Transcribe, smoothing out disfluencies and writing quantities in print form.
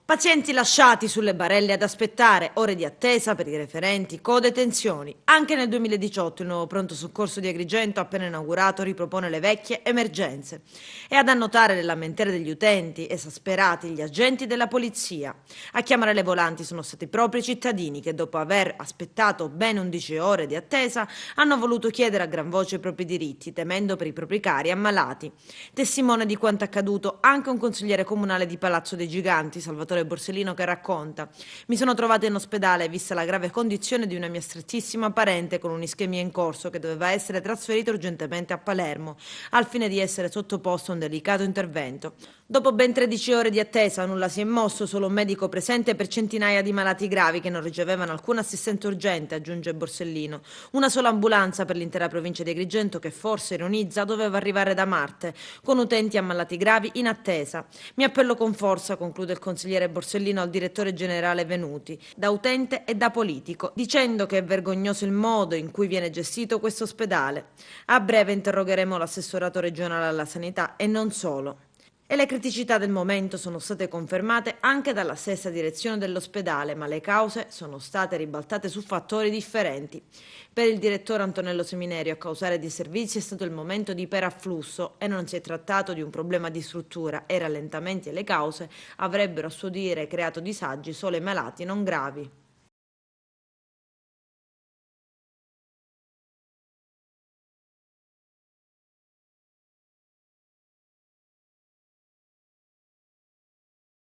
Pazienti lasciati sulle barelle ad aspettare, ore di attesa per i referenti, code, tensioni. Anche nel 2018 il nuovo pronto soccorso di Agrigento, appena inaugurato, ripropone le vecchie emergenze. E ad annotare le lamentele degli utenti, esasperati gli agenti della polizia. A chiamare le volanti sono stati proprio i cittadini che, dopo aver aspettato ben 11 ore di attesa, hanno voluto chiedere a gran voce i propri diritti, temendo per i propri cari ammalati. Testimone di quanto accaduto anche un consigliere comunale di Palazzo dei Giganti, Salvatore Borsellino, che racconta: mi sono trovata in ospedale vista la grave condizione di una mia strettissima parente con un'ischemia in corso che doveva essere trasferita urgentemente a Palermo al fine di essere sottoposto a un delicato intervento. Dopo ben 13 ore di attesa nulla si è mosso, solo un medico presente per centinaia di malati gravi che non ricevevano alcun assistente urgente, aggiunge Borsellino. Una sola ambulanza per l'intera provincia di Agrigento che, forse ironizza, doveva arrivare da Marte, con utenti ammalati gravi in attesa. Mi appello con forza, conclude il consigliere Borsellino, al direttore generale Venuti, da utente e da politico, dicendo che è vergognoso il modo in cui viene gestito questo ospedale. A breve interrogheremo l'assessorato regionale alla sanità e non solo. E le criticità del momento sono state confermate anche dalla stessa direzione dell'ospedale, ma le cause sono state ribaltate su fattori differenti. Per il direttore Antonello Seminerio, a causare di servizi è stato il momento di iperafflusso e non si è trattato di un problema di struttura e i rallentamenti e le cause avrebbero, a suo dire, creato disagi solo ai malati non gravi.